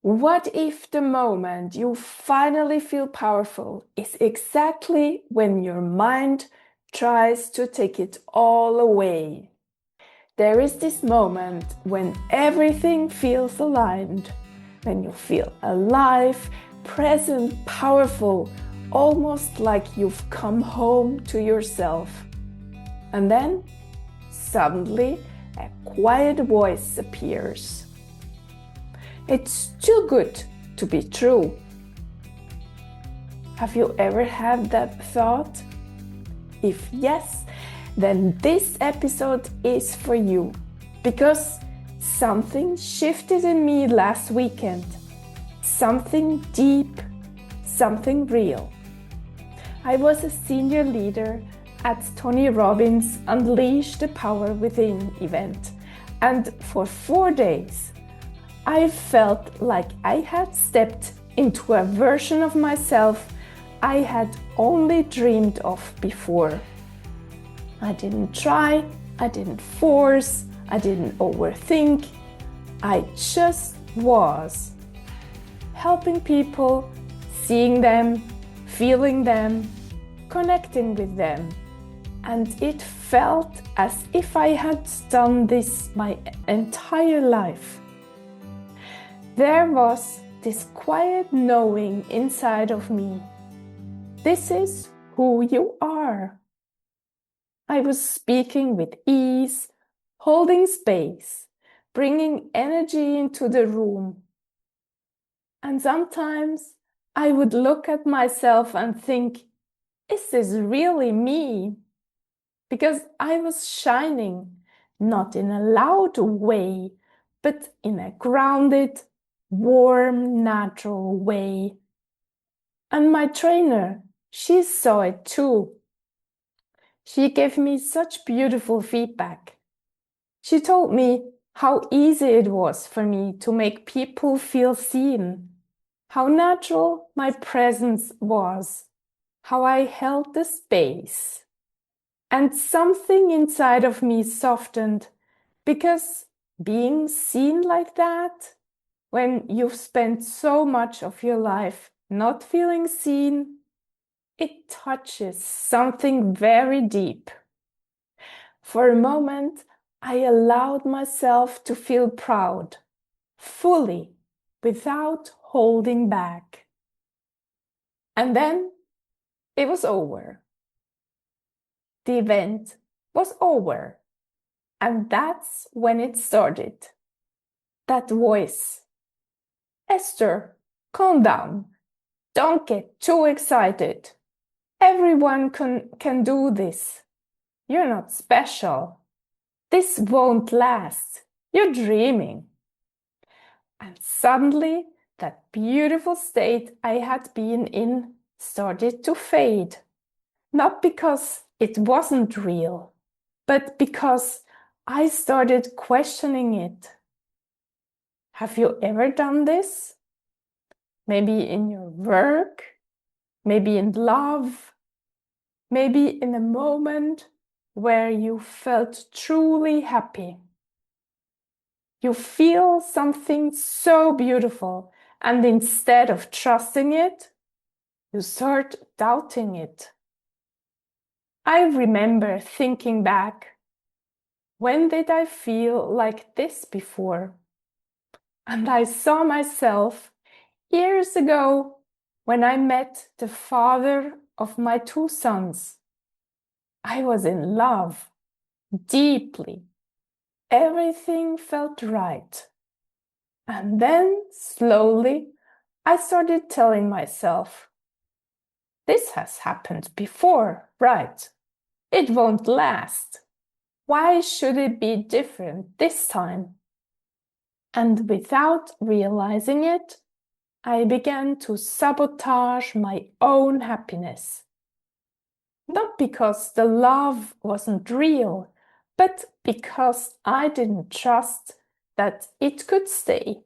What if the moment you finally feel powerful is exactly when your mind tries to take it all away? There is this moment when everything feels aligned, when you feel alive, present, powerful, almost like you've come home to yourself. And then, suddenly, a quiet voice appears. It's too good to be true. Have you ever had that thought? If yes, then this episode is for you, because something shifted in me last weekend. Something deep, something real. I was a senior leader at Tony Robbins' Unleash the Power Within event, and for 4 days, I felt like I had stepped into a version of myself I had only dreamed of before. I didn't try, I didn't force, I didn't overthink. I just was. Helping people, seeing them, feeling them, connecting with them. And it felt as if I had done this my entire life. There was this quiet knowing inside of me. This is who you are. I was speaking with ease, holding space, bringing energy into the room. And sometimes I would look at myself and think, is this really me? Because I was shining, not in a loud way, but in a grounded, warm, natural way. And my trainer, she saw it too. She gave me such beautiful feedback. She told me how easy it was for me to make people feel seen, how natural my presence was, how I held the space. And something inside of me softened, because being seen like that, when you've spent so much of your life not feeling seen, it touches something very deep. For a moment, I allowed myself to feel proud, fully, without holding back. And then it was over. The event was over. And that's when it started. That voice. Esther, calm down. Don't get too excited. Everyone can do this. You're not special. This won't last. You're dreaming. And suddenly, that beautiful state I had been in started to fade. Not because it wasn't real, but because I started questioning it. Have you ever done this? Maybe in your work, maybe in love, maybe in a moment where you felt truly happy. You feel something so beautiful, and instead of trusting it, you start doubting it. I remember thinking back, when did I feel like this before? And I saw myself years ago when I met the father of my 2 sons. I was in love, deeply. Everything felt right. And then, slowly, I started telling myself, this has happened before, right? It won't last. Why should it be different this time? And without realizing it, I began to sabotage my own happiness. Not because the love wasn't real, but because I didn't trust that it could stay.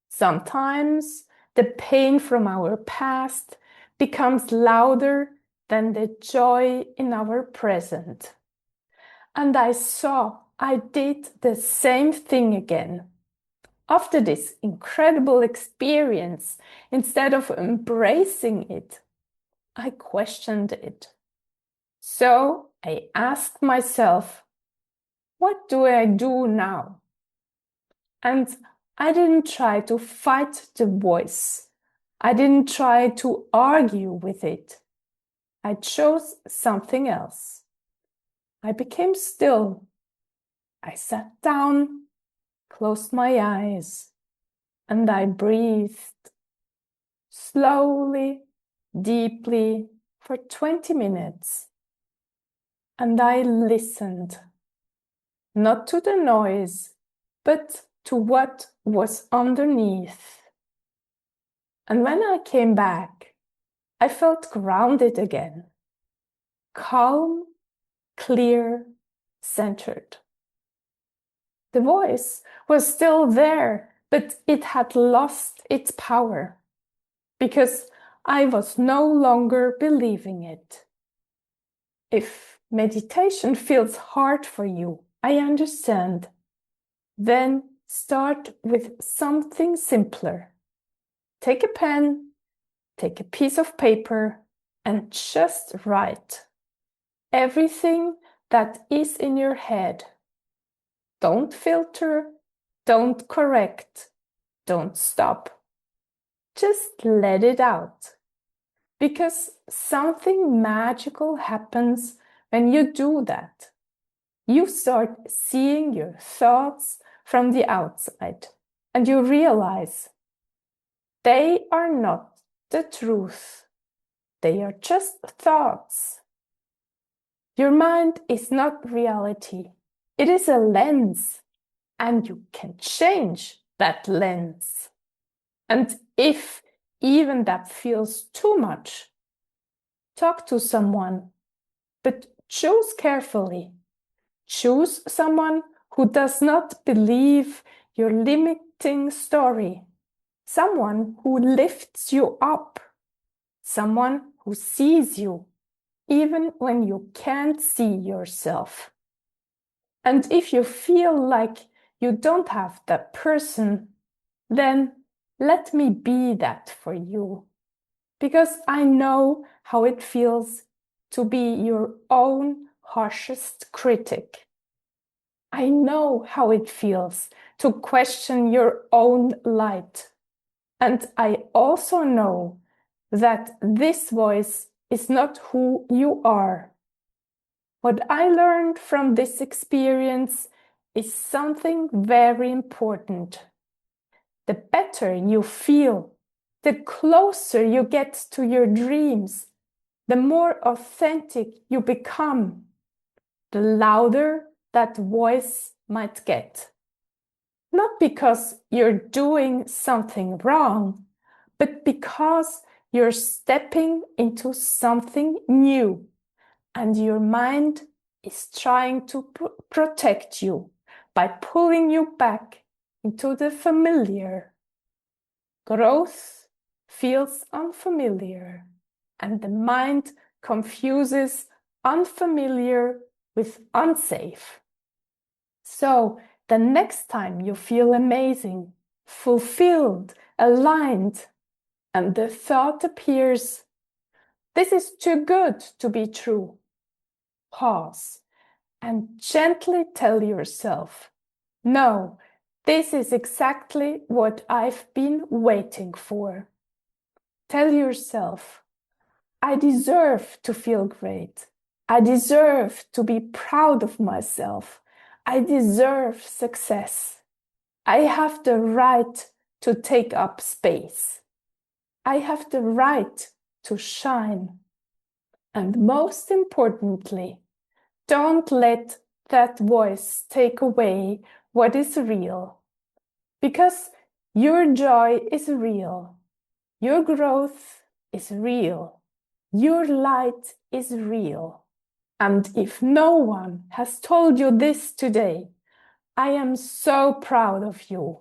Sometimes the pain from our past becomes louder than the joy in our present. And I saw I did the same thing again. After this incredible experience, instead of embracing it, I questioned it. So I asked myself, what do I do now? And I didn't try to fight the voice. I didn't try to argue with it. I chose something else. I became still. I sat down, closed my eyes, and I breathed slowly, deeply for 20 minutes. And I listened, not to the noise, but to what was underneath. And when I came back, I felt grounded again, calm, clear, centered. The voice was still there, but it had lost its power because I was no longer believing it. If meditation feels hard for you, I understand. Then start with something simpler. Take a pen, take a piece of paper, and just write everything that is in your head. Don't filter, don't correct, don't stop. Just let it out. Because something magical happens when you do that. You start seeing your thoughts from the outside, and you realize they are not the truth. They are just thoughts. Your mind is not reality. It is a lens, and you can change that lens. And if even that feels too much, talk to someone, but choose carefully. Choose someone who does not believe your limiting story. Someone who lifts you up. Someone who sees you, even when you can't see yourself. And if you feel like you don't have that person, then let me be that for you. Because I know how it feels to be your own harshest critic. I know how it feels to question your own light. And I also know that this voice is not who you are. What I learned from this experience is something very important. The better you feel, the closer you get to your dreams, the more authentic you become, the louder that voice might get. Not because you're doing something wrong, but because you're stepping into something new and your mind is trying to protect you by pulling you back into the familiar. Growth feels unfamiliar, and the mind confuses unfamiliar with unsafe. So the next time you feel amazing, fulfilled, aligned, and the thought appears, this is too good to be true, pause and gently tell yourself, no, this is exactly what I've been waiting for. Tell yourself, I deserve to feel great. I deserve to be proud of myself. I deserve success. I have the right to take up space. I have the right to shine. And most importantly, don't let that voice take away what is real. Because your joy is real. Your growth is real. Your light is real. And if no one has told you this today, I am so proud of you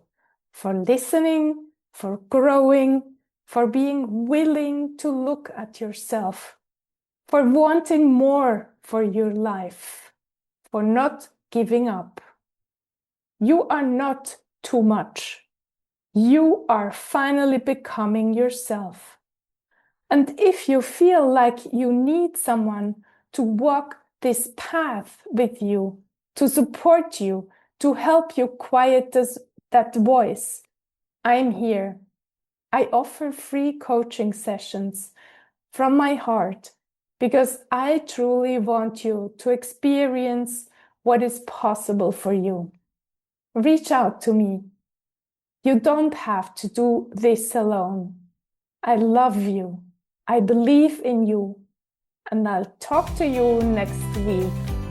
for listening, for growing, for being willing to look at yourself, for wanting more for your life, for not giving up. You are not too much. You are finally becoming yourself. And if you feel like you need someone to walk this path with you, to support you, to help you quiet that voice, I'm here. I offer free coaching sessions from my heart because I truly want you to experience what is possible for you. Reach out to me. You don't have to do this alone. I love you. I believe in you. And I'll talk to you next week.